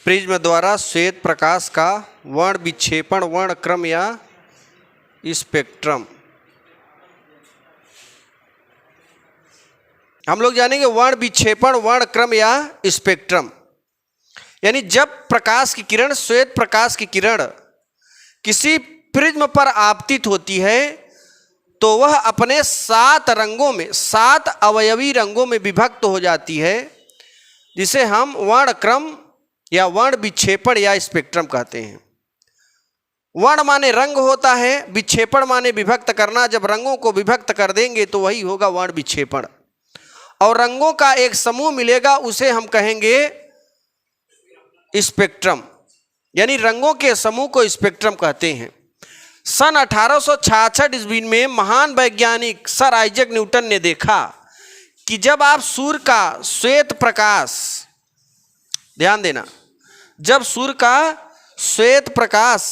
Prism द्वारा श्वेत प्रकाश का वर्ण विक्षेपण, वर्ण क्रम या स्पेक्ट्रम। हम लोग जानेंगे वर्ण विक्षेपण, वर्ण क्रम या स्पेक्ट्रम। यानी जब प्रकाश की किरण, श्वेत प्रकाश की किरण किसी प्रिज्म पर आपतित होती है तो वह अपने 7 रंगों में, 7 अवयवी रंगों में विभक्त हो जाती है, जिसे हम वर्ण क्रम या वर्ण विक्षेपण या स्पेक्ट्रम कहते हैं। वर्ण माने रंग होता है, विक्षेपण माने विभक्त करना। जब रंगों को विभक्त कर देंगे तो वही होगा वर्ण विक्षेपण। और रंगों का एक समूह मिलेगा, उसे हम कहेंगे स्पेक्ट्रम। यानी रंगों के समूह को स्पेक्ट्रम कहते हैं। सन 1866 ईस्वी में महान वैज्ञानिक सर आइजैक न्यूटन ने देखा कि जब आप सूर्य का श्वेत प्रकाश, ध्यान देना, जब सूर्य का श्वेत प्रकाश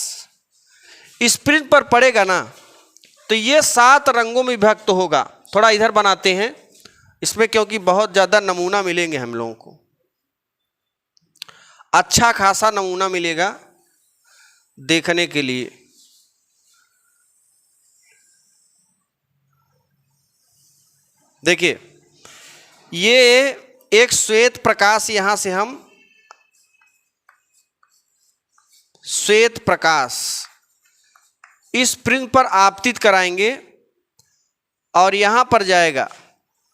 इस प्रिज्म पर पड़ेगा ना तो ये 7 रंगों में विभक्त होगा। थोड़ा इधर बनाते हैं इसमें, क्योंकि बहुत ज़्यादा नमूना मिलेंगे हम लोगों को, अच्छा खासा नमूना मिलेगा देखने के लिए। देखिए, ये एक श्वेत प्रकाश, यहां से हम श्वेत प्रकाश इस प्रिज्म पर आपतित कराएंगे और यहां पर जाएगा।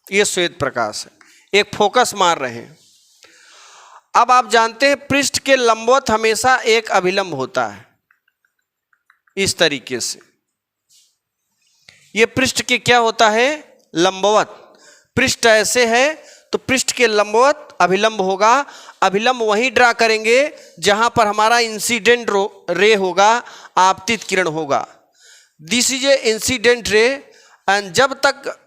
ये श्वेत प्रकाश है, एक फोकस मार रहे हैं। अब आप जानते हैं पृष्ठ के लंबवत हमेशा एक अभिलंब होता है, इस तरीके से। ये पृष्ठ के क्या होता है? लंबवत। पृष्ठ ऐसे है तो पृष्ठ के लंबवत अभिलंब होगा। अभिलंब वहीं ड्रा करेंगे जहां पर हमारा इंसिडेंट रे होगा, आपतित किरण होगा। This is a incident ray. And जब तक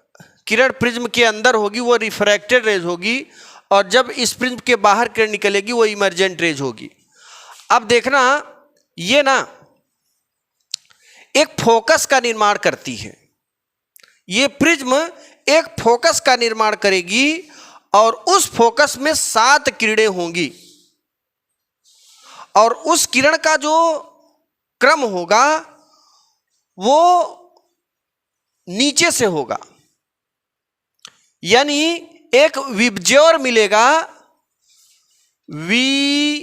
किरण प्रिज्म के अंदर होगी वो रिफ्रैक्टेड रेज होगी, और जब इस प्रिज्म के बाहर किरण निकलेगी वो इमर्जेंट रेज होगी। अब देखना, ये ना एक फोकस का निर्माण करती है। ये प्रिज्म एक फोकस का निर्माण करेगी और उस फोकस में 7 किरणें होंगी, और उस किरण का जो क्रम होगा वो नीचे से होगा। यानी एक विबज्योर मिलेगा, VIBGYOR।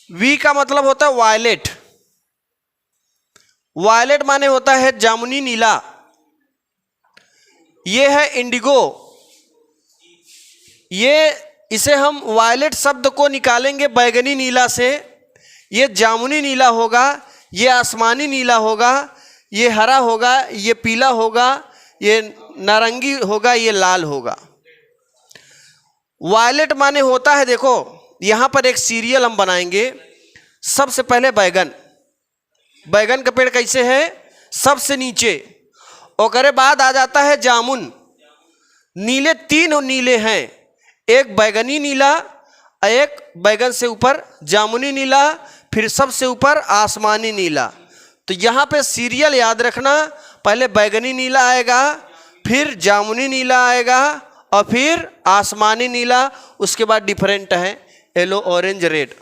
वी का मतलब होता है वायलेट। वायलेट माने होता है जामुनी नीला। ये है इंडिगो। इसे हम वायलेट शब्द को निकालेंगे बैगनी नीला से। ये जामुनी नीला होगा, ये आसमानी नीला होगा, ये हरा होगा, ये पीला होगा, ये नारंगी होगा, ये लाल होगा। वायलेट माने होता है, देखो यहां पर एक सीरियल हम बनाएंगे। सबसे पहले बैगन। बैगन का पेड़ कैसे है? सबसे नीचे। ओकरे बाद आ जाता है जामुन। नीले 3 नीले हैं, एक बैगनी नीला, एक बैगन से ऊपर जामुनी नीला, फिर सबसे ऊपर आसमानी नीला। तो यहाँ पे सीरियल याद रखना, पहले बैगनी नीला आएगा, फिर जामुनी नीला आएगा, और फिर आसमानी नीला। उसके बाद डिफरेंट है, येलो, ऑरेंज, रेड।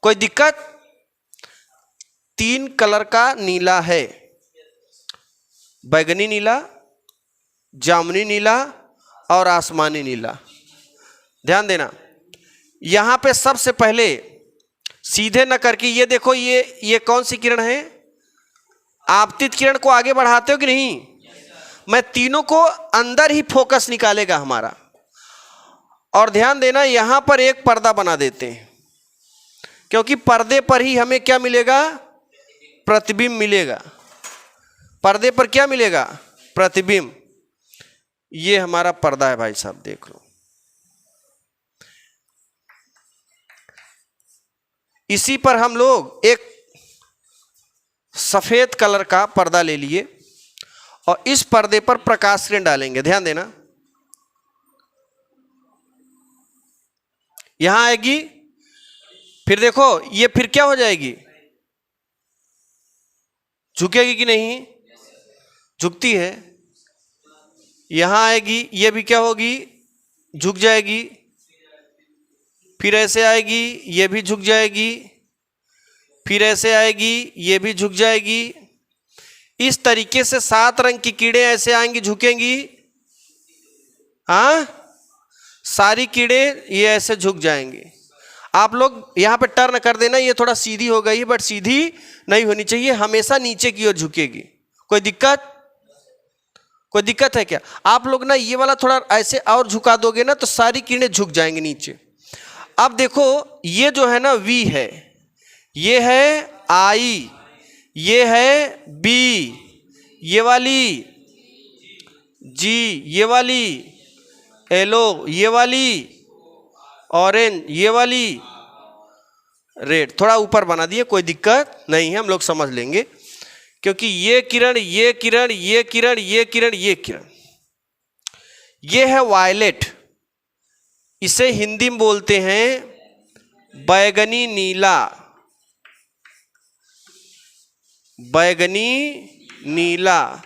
कोई दिक्कत? 3 कलर का नीला है, बैगनी नीला, जामुनी नीला और आसमानी नीला। ध्यान देना, यहां पे सबसे पहले सीधे न करके, ये देखो, ये कौन सी किरण है? आपतित किरण को आगे बढ़ाते हो कि नहीं? मैं तीनों को अंदर ही फोकस निकालेगा हमारा। और ध्यान देना, यहां पर एक पर्दा बना देते हैं, क्योंकि पर्दे पर ही हमें क्या मिलेगा? प्रतिबिंब मिलेगा। पर्दे पर क्या मिलेगा? प्रतिबिंब। ये हमारा पर्दा है भाई साहब, देख लो। इसी पर हम लोग एक सफेद कलर का पर्दा ले लिए और इस पर्दे पर प्रकाश किरण डालेंगे। ध्यान देना, यहां आएगी, फिर देखो ये फिर क्या हो जाएगी? झुकेगी कि नहीं? झुकती है। यहाँ आएगी, ये भी क्या होगी, झुक जाएगी। फिर ऐसे आएगी, ये भी झुक जाएगी। फिर ऐसे आएगी, ये भी झुक जाएगी। इस तरीके से 7 रंग की कीड़े ऐसे आएंगी, झुकेंगी। हाँ, सारी कीड़े ये ऐसे झुक जाएंगे। आप लोग यहाँ पे टर्न कर देना, ये थोड़ा सीधी हो गई है, बट सीधी नहीं होनी चाहिए, हमेशा नीचे की ओर झुकेगी। कोई दिक्कत? कोई दिक्कत है क्या? आप लोग ना ये वाला थोड़ा ऐसे और झुका दोगे ना तो सारी कीड़े झुक जाएंगे नीचे। अब देखो, ये जो है ना वी है, ये है आई, ये है बी, ये वाली जी, ये वाली येलो, ये वाली ऑरेंज, ये वाली रेड। थोड़ा ऊपर बना दिए, कोई दिक्कत नहीं है, हम लोग समझ लेंगे। क्योंकि ये किरण, ये किरण, ये किरण, ये किरण, ये किरण, ये है वायलेट। इसे हिंदी में बोलते हैं बैगनी नीला। बैगनी नीला।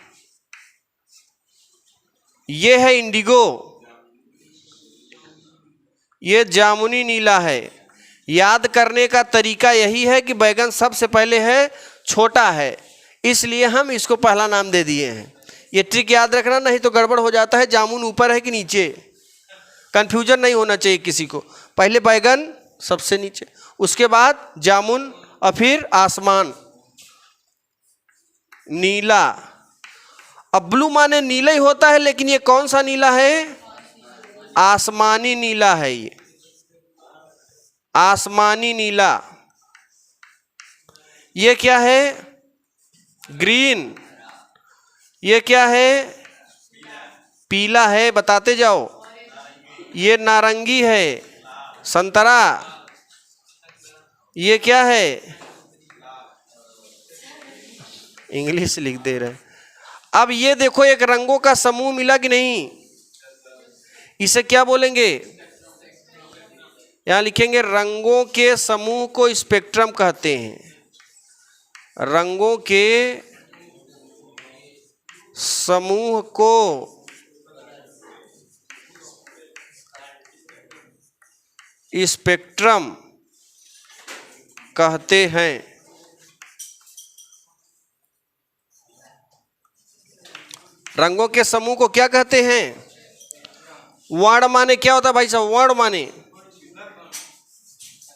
ये है इंडिगो, ये जामुनी नीला है। याद करने का तरीका यही है कि बैगन सबसे पहले है, छोटा है, इसलिए हम इसको पहला नाम दे दिए हैं। ये ट्रिक याद रखना, नहीं तो गड़बड़ हो जाता है। जामुन ऊपर है कि नीचे, कंफ्यूजन नहीं होना चाहिए किसी को। पहले बैगन सबसे नीचे, उसके बाद जामुन और फिर आसमान नीला। अब ब्लू माने नीला ही होता है, लेकिन ये कौन सा नीला है? आसमानी नीला है। ये आसमानी नीला। ये क्या है? ग्रीन। ये क्या है? पीला है, बताते जाओ। ये नारंगी है, संतरा। ये क्या है? इंग्लिश लिख दे रहे। अब ये देखो, एक रंगों का समूह मिला कि नहीं? इसे क्या बोलेंगे? यहां लिखेंगे रंगों के समूह को स्पेक्ट्रम कहते हैं। रंगों के समूह को स्पेक्ट्रम कहते हैं। रंगों के समूह को क्या कहते हैं? वर्ण माने क्या होता है भाई साहब? वर्ण माने,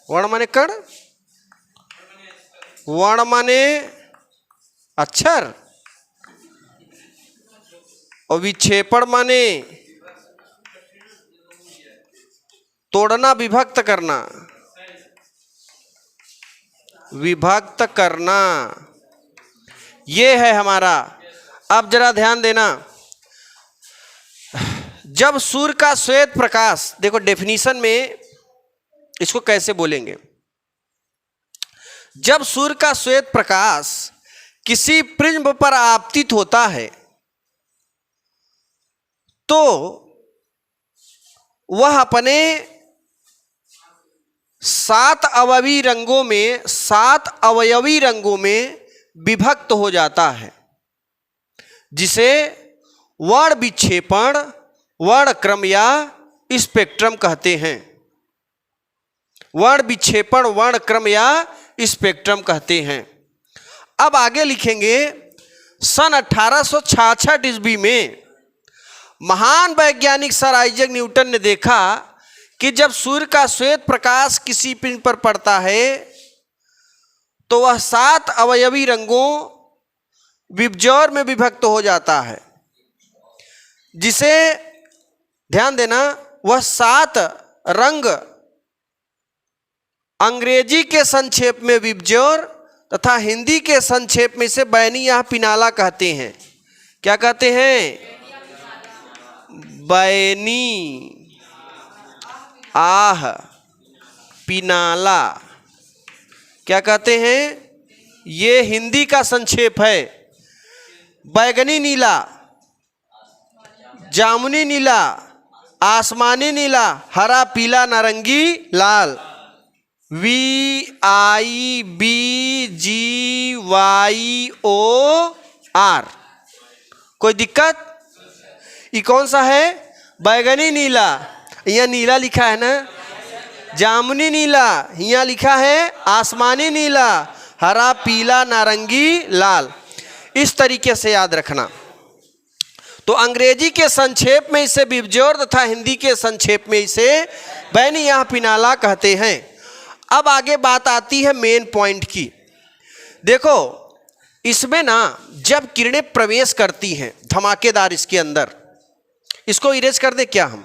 वर्ण माने कण, वर्ण माने अक्षर, और विक्षेपण माने तोड़ना, विभक्त करना। विभक्त करना, ये है हमारा। अब जरा ध्यान देना, जब सूर्य का श्वेत प्रकाश, देखो डेफिनेशन में इसको कैसे बोलेंगे। जब सूर्य का श्वेत प्रकाश किसी प्रिज्म पर आपतित होता है तो वह अपने 7 अवयवी रंगों में, 7 अवयवी रंगों में विभक्त हो जाता है, जिसे वर्ण विक्षेपण, वर्ण क्रम या स्पेक्ट्रम कहते हैं। वर्ण विक्षेपण, वर्ण क्रम या स्पेक्ट्रम कहते हैं। अब आगे लिखेंगे, सन 1866 ईस्वी में महान वैज्ञानिक सर आइजैक न्यूटन ने देखा कि जब सूर्य का श्वेत प्रकाश किसी पिंड पर पड़ता है तो वह 7 अवयवी रंगों विबजौर में विभक्त हो जाता है, जिसे ध्यान देना, वह 7 रंग अंग्रेजी के संक्षेप में विबजौर तथा हिंदी के संक्षेप में इसे बैनी या पिनाला कहते हैं। क्या कहते हैं? बैनी, आह, पिनाला। क्या कहते हैं? ये हिंदी का संक्षेप है। बैगनी नीला, जामुनी नीला, आसमानी नीला, हरा, पीला, नारंगी, लाल। VIBGYOR। कोई दिक्कत? ये कौन सा है? बैगनी नीला। यहाँ नीला लिखा है ना, जामुनी नीला, यहाँ लिखा है आसमानी नीला, हरा, पीला, नारंगी, लाल। इस तरीके से याद रखना। तो अंग्रेजी के संक्षेप में इसे बिबजोर तथा हिंदी के संक्षेप में इसे बैनिया पिनाला कहते हैं। अब आगे बात आती है मेन पॉइंट की। देखो इसमें ना जब किरणें प्रवेश करती हैं धमाकेदार इसके अंदर, इसको इरेज कर दे क्या, हम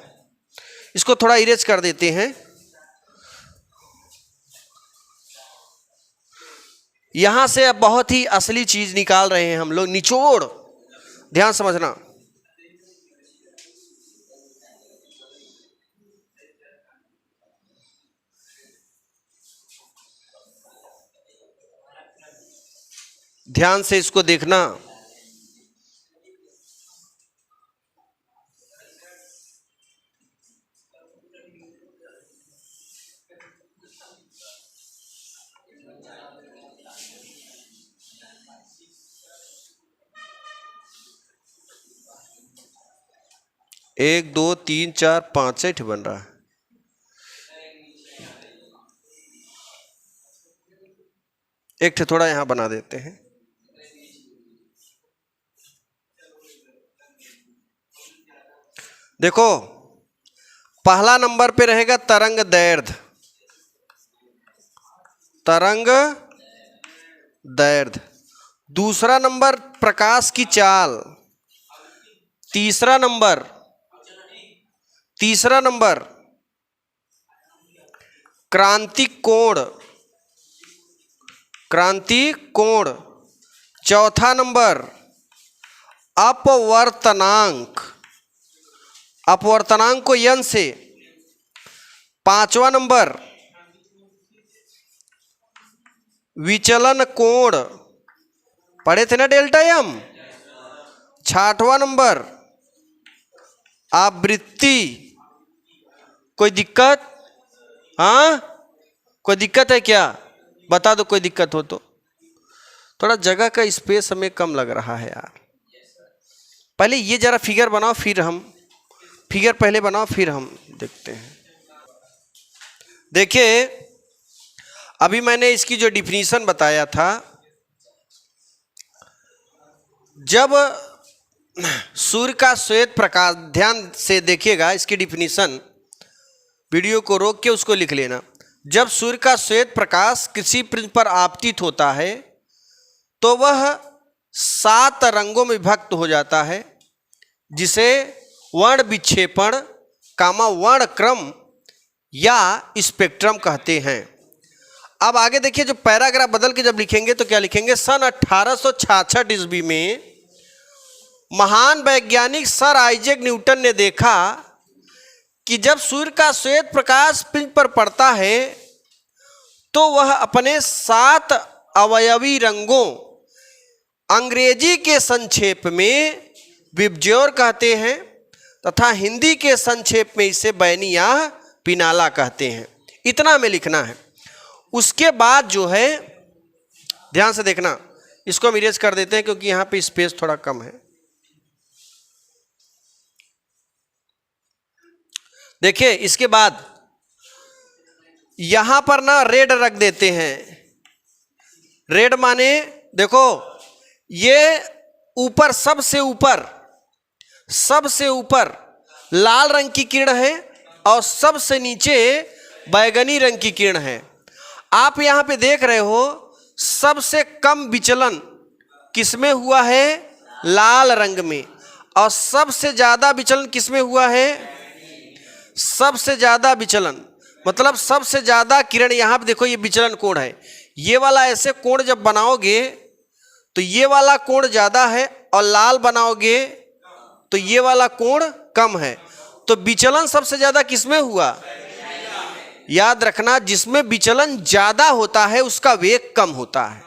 इसको थोड़ा इरेज कर देते हैं। यहां से अब बहुत ही असली चीज निकाल रहे हैं हम लोग, निचोड़, ध्यान समझना। ध्यान से इसको देखना। एक दो तीन चार पांच 6 बन रहा है। एक ठे थोड़ा यहां बना देते हैं। देखो पहला नंबर पे रहेगा तरंग दैर्ध्य, तरंग दैर्ध्य। दूसरा नंबर प्रकाश की चाल, तीसरा नंबर क्रांतिक कोण, क्रांतिक कोण। चौथा नंबर अपवर्तनांक, अपवर्तनांक को यन से। पांचवा नंबर विचलन कोण, पढ़े थे ना डेल्टा एम। छठवां नंबर आवृत्ति। कोई दिक्कत? हाँ कोई दिक्कत है क्या? बता दो कोई दिक्कत हो तो। थोड़ा जगह का स्पेस हमें कम लग रहा है यार। पहले ये जरा फिगर बनाओ, फिर हम फिगर पहले बनाओ फिर हम देखते हैं। देखिए अभी मैंने इसकी जो डिफिनीशन बताया था, जब सूर्य का श्वेत प्रकाश, ध्यान से देखिएगा इसकी डिफिनीशन, वीडियो को रोक के उसको लिख लेना। जब सूर्य का श्वेत प्रकाश किसी प्रिज्म पर आपतित होता है तो वह 7 रंगों में विभक्त हो जाता है, जिसे वर्ण विक्षेपण, वर्ण क्रम या स्पेक्ट्रम कहते हैं। अब आगे देखिए, जो पैराग्राफ बदल के जब लिखेंगे तो क्या लिखेंगे? सन 1866 ईस्वी में महान वैज्ञानिक सर आइजैक न्यूटन ने देखा कि जब सूर्य का श्वेत प्रकाश पिंड पर पड़ता है तो वह अपने 7 अवयवी रंगों, अंग्रेजी के संक्षेप में बिबजोर कहते हैं तथा हिंदी के संक्षेप में इसे बैनिया पिनाला कहते हैं। इतना हमें लिखना है। उसके बाद जो है, ध्यान से देखना, इसको हम इरेज कर देते हैं क्योंकि यहां पे स्पेस थोड़ा कम है। देखिए इसके बाद यहां पर ना रेड रख देते हैं। रेड माने देखो ये ऊपर, सबसे ऊपर लाल रंग की किरण है और सबसे नीचे बैगनी रंग की किरण है। आप यहां पे देख रहे हो सबसे कम विचलन किसमें हुआ है? लाल रंग में। और सबसे ज्यादा विचलन किसमें हुआ है? सबसे ज्यादा विचलन मतलब सबसे ज्यादा किरण, यहां पे देखो ये विचलन कोण है। ये वाला ऐसे कोण जब बनाओगे तो ये वाला कोण ज्यादा है और लाल बनाओगे तो ये वाला कोण कम है। तो विचलन सबसे ज्यादा किसमें हुआ? याद रखना, जिसमें विचलन ज्यादा होता है उसका वेग कम होता है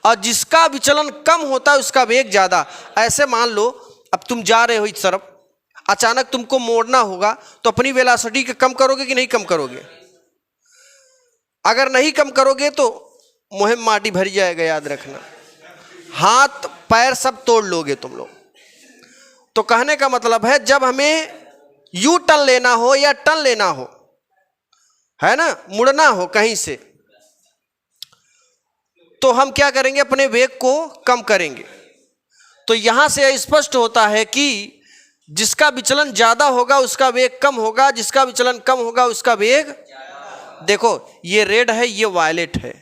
और जिसका विचलन कम होता है उसका वेग ज्यादा। ऐसे मान लो अब तुम जा रहे हो इस तरफ, अचानक तुमको मोड़ना होगा तो अपनी वेलोसिटी को कम करोगे कि नहीं कम करोगे? अगर नहीं कम करोगे तो मुहिम माटी भर जाएगा। याद रखना, हाथ पैर सब तोड़ लोगे तुम लोग। तो कहने का मतलब है जब हमें यू टर्न लेना हो या टर्न लेना हो, है ना, मुड़ना हो कहीं से, तो हम क्या करेंगे, अपने वेग को कम करेंगे। तो यहां से स्पष्ट होता है कि जिसका विचलन ज्यादा होगा उसका वेग कम होगा, जिसका विचलन कम होगा उसका वेग, देखो ये रेड है, ये वायलेट है।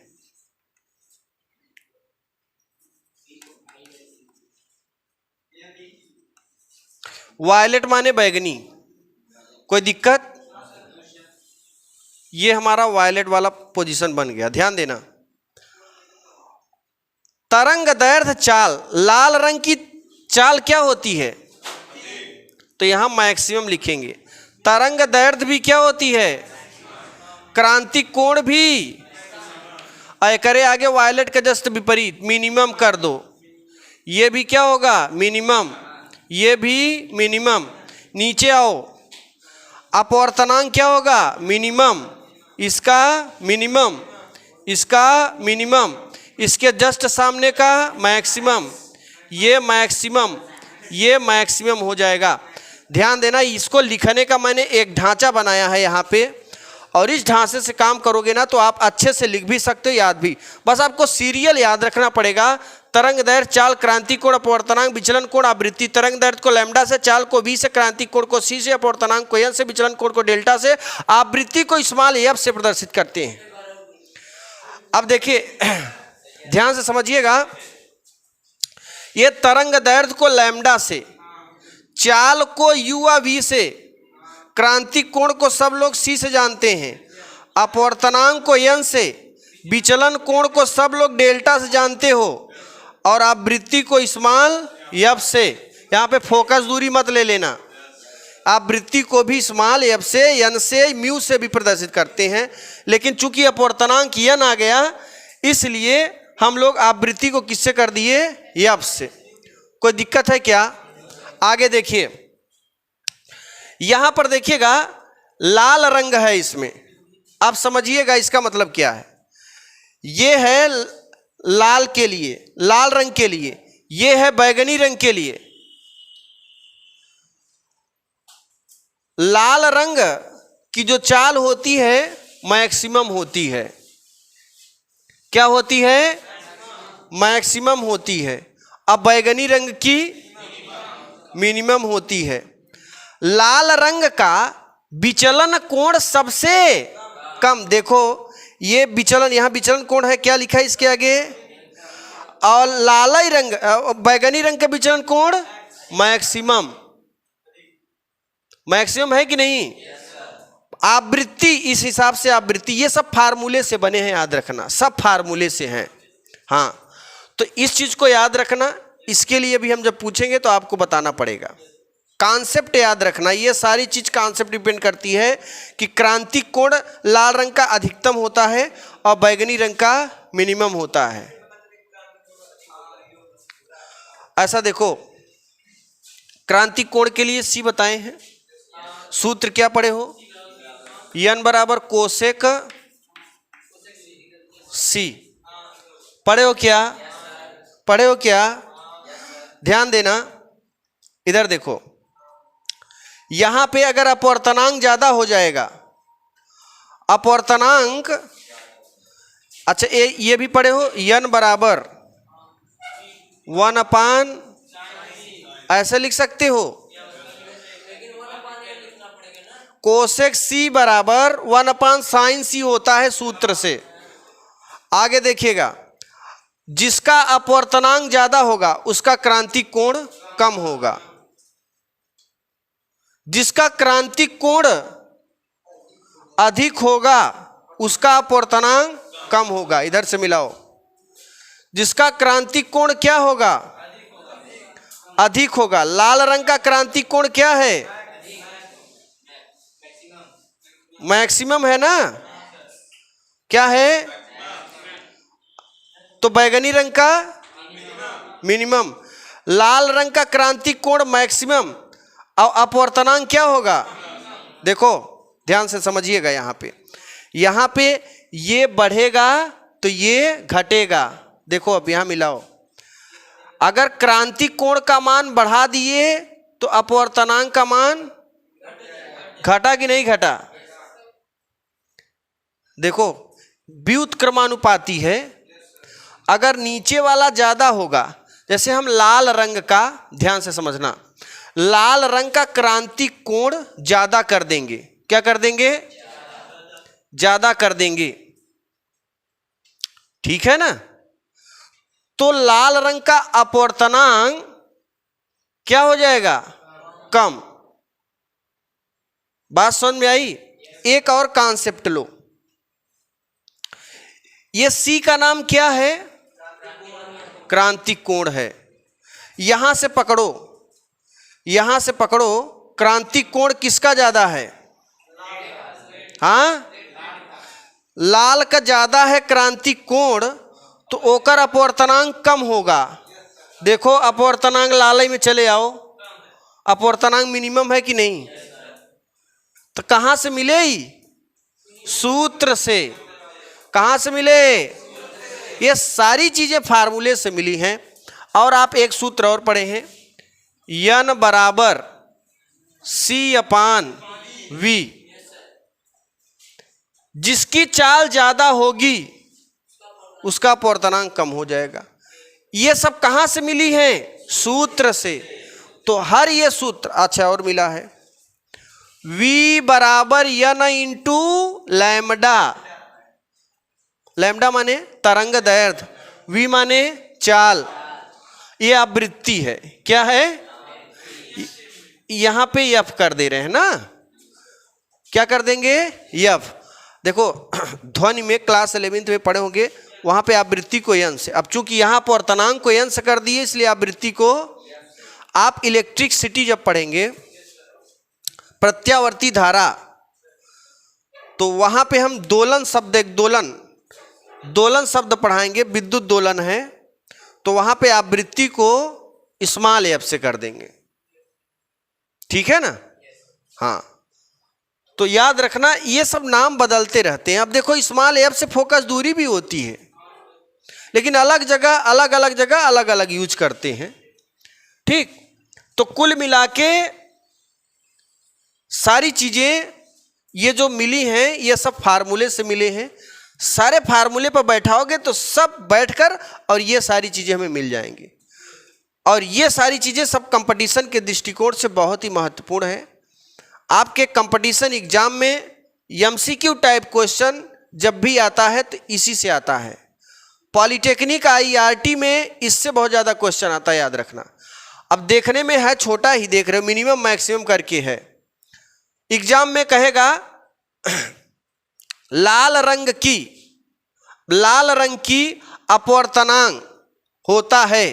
वायलेट माने बैगनी, कोई दिक्कत? ये हमारा वायलेट वाला पोजीशन बन गया, ध्यान देना। तरंग दैर्घ्य चाल, लाल रंग की चाल क्या होती है, तो यहां मैक्सिमम लिखेंगे। तरंग दैर्घ्य भी क्या होती है, क्रांतिक कोण भी। करे आगे वायलेट का जस्ट विपरीत मिनिमम कर दो, ये भी क्या होगा, मिनिमम, ये भी मिनिमम। नीचे आओ, अपवर्तनांक क्या होगा, मिनिमम, इसका मिनिमम, इसका मिनिमम, इसके जस्ट सामने का मैक्सिमम, ये मैक्सिमम, ये मैक्सिमम हो जाएगा। ध्यान देना, इसको लिखने का मैंने एक ढांचा बनाया है यहाँ पे, और इस ढांचे से काम करोगे ना तो आप अच्छे से लिख भी सकते हो, याद भी। बस आपको सीरियल याद रखना पड़ेगा। तरंग दैर्घ्य, चाल, क्रांति कोण, अपवर्तनांक, विचलन कोण, आवृत्ति। तरंग दैर्घ्य को लैम्डा से, चाल को v से, क्रांति कोण को c से, अपवर्तनांक को n से, विचलन कोण को डेल्टा से, आवृत्ति को स्मॉल f से प्रदर्शित करते हैं। अब देखिए ध्यान से समझिएगा, ये तरंग दैर्घ्य को लैम्डा से, चाल को u व v से, क्रांति कोण को सब लोग c से जानते हैं, अपवर्तनांक को n से, विचलन कोण को सब लोग डेल्टा से जानते हो, और आवृत्ति को स्मॉल f से, यहाँ पे फोकस दूरी मत ले लेना, आवृत्ति को भी स्मॉल f से, n से, म्यू से भी प्रदर्शित करते हैं। लेकिन चूंकि अपवर्तनांक n आ गया इसलिए हम लोग आवृत्ति को किससे कर दिए, f से। कोई दिक्कत है क्या? आगे देखिए, यहां पर देखिएगा लाल रंग है इसमें, आप समझिएगा इसका मतलब क्या है। ये है लाल के लिए, लाल रंग के लिए, ये है बैगनी रंग के लिए। लाल रंग की जो चाल होती है मैक्सिमम होती है, क्या होती है, मैक्सिमम होती है। अब बैगनी रंग की मिनिमम होती है। लाल रंग का विचलन कोण सबसे कम, देखो ये विचलन, यहां विचलन कोण है, क्या लिखा है इसके आगे, और लाल रंग, बैगनी रंग का विचलन कोण मैक्सिमम, मैक्सिमम है कि नहीं। आवृत्ति, इस हिसाब से आवृत्ति, ये सब फार्मूले से बने हैं, याद रखना, सब फार्मूले से हैं। हाँ, तो इस चीज को याद रखना, इसके लिए भी हम जब पूछेंगे तो आपको बताना पड़ेगा। कॉन्सेप्ट याद रखना, ये सारी चीज कॉन्सेप्ट डिपेंड करती है कि क्रांतिक कोण लाल रंग का अधिकतम होता है और बैगनी रंग का मिनिमम होता है। ऐसा देखो, क्रांतिक कोण के लिए सी बताए हैं, सूत्र क्या पढ़े हो, n बराबर कोसेक सी, पढ़े हो क्या, पढ़े हो क्या? ध्यान देना, इधर देखो, यहां पे अगर अपवर्तनांक ज्यादा हो जाएगा, अपवर्तनांक, अच्छा ये भी पढ़े हो, n बराबर 1/, ऐसे लिख सकते हो, कोसेक सी बराबर 1/sin c होता है सूत्र से। आगे देखिएगा, जिसका अपवर्तनांक ज्यादा होगा उसका क्रांतिक कोण कम होगा, जिसका क्रांतिक कोण अधिक होगा उसका अपवर्तनांक कम होगा। इधर से मिलाओ, जिसका क्रांतिक कोण क्या होगा, अधिक होगा। लाल रंग का क्रांतिक कोण क्या है, मैक्सिमम है ना, क्या है, तो बैगनी रंग का मिनिमम। लाल रंग का क्रांतिक कोण मैक्सिमम और अपवर्तनांक क्या होगा, देखो ध्यान से समझिएगा, यहां पे ये बढ़ेगा तो ये घटेगा। देखो अब यहां मिलाओ, अगर क्रांतिक कोण का मान बढ़ा दिए तो अपवर्तनांक का मान घटा कि नहीं घटा? देखो व्युत्क्रमानुपाती है, अगर नीचे वाला ज्यादा होगा, जैसे हम लाल रंग का, ध्यान से समझना, लाल रंग का क्रांति कोण ज्यादा कर देंगे। क्या कर देंगे? ज्यादा कर देंगे, ठीक है ना। तो लाल रंग का अपवर्तनांक क्या हो जाएगा? कम। बात समझ में आई? एक और कॉन्सेप्ट लो, ये सी का नाम क्या है? क्रांति कोण है। यहां से पकड़ो, यहां से पकड़ो, क्रांति कोण किसका ज्यादा है? हाँ, लाल का ज्यादा है क्रांति कोण, तो ओकर अपवर्तनांक कम होगा। देखो अपवर्तनांक लाल में चले आओ, अपवर्तनांक मिनिमम है कि नहीं? तो कहां से मिले? सूत्र से। कहां से मिले? ये सारी चीजें फार्मूले से मिली हैं। और आप एक सूत्र और पढ़े हैं, n बराबर C/V। जिसकी चाल ज्यादा होगी उसका अपवर्तनांक कम हो जाएगा। ये सब कहां से मिली है? सूत्र से। तो हर ये सूत्र, अच्छा और मिला है, V बराबर n इंटू लैम्डा। लैम्डा माने तरंग दैर्घ्य, V माने चाल, ये आवृत्ति है। क्या है? यहां पे F कर दे रहे हैं ना, क्या कर देंगे? F। देखो ध्वनि में क्लास 11th में पढ़े होंगे, वहां पे आवृत्ति को n से, अब चूंकि यहां पर अपवर्तनांक को n से कर दिए इसलिए आवृत्ति को। आप इलेक्ट्रिसिटी जब पढ़ेंगे, प्रत्यावर्ती धारा, तो वहां पे हम दोलन शब्द, एक दोलन शब्द पढ़ाएंगे, विद्युत दोलन है, तो वहां पे आवृत्ति को स्मॉल f से कर देंगे, ठीक है ना। हाँ, तो याद रखना ये सब नाम बदलते रहते हैं। अब देखो स्मॉल f से फोकस दूरी भी होती है, लेकिन अलग अलग जगह अलग अलग यूज करते हैं, ठीक। तो कुल मिला के सारी चीजें ये जो मिली हैं ये सब फार्मूले से मिले हैं। सारे फार्मूले पर बैठाओगे तो सब बैठकर और ये सारी चीजें हमें मिल जाएंगी। और ये सारी चीजें सब कंपटीशन के दृष्टिकोण से बहुत ही महत्वपूर्ण है। आपके कंपटीशन एग्जाम में एमसीक्यू टाइप क्वेश्चन जब भी आता है तो इसी से आता है। पॉलिटेक्निक आईआरटी में इससे बहुत ज़्यादा क्वेश्चन आता है, याद रखना। अब देखने में है छोटा ही, देख रहे हो, मिनिमम मैक्सिमम करके है। एग्जाम में कहेगा लाल रंग की अपवर्तनांक होता है।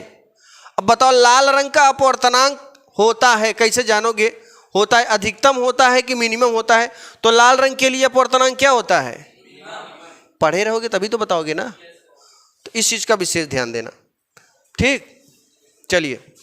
अब बताओ लाल रंग का अपवर्तनांक होता है, कैसे जानोगे? होता है, अधिकतम होता है कि मिनिमम होता है? तो लाल रंग के लिए अपवर्तनांक क्या होता है? पढ़े रहोगे तभी तो बताओगे ना। तो इस चीज का विशेष ध्यान देना, ठीक। चलिए।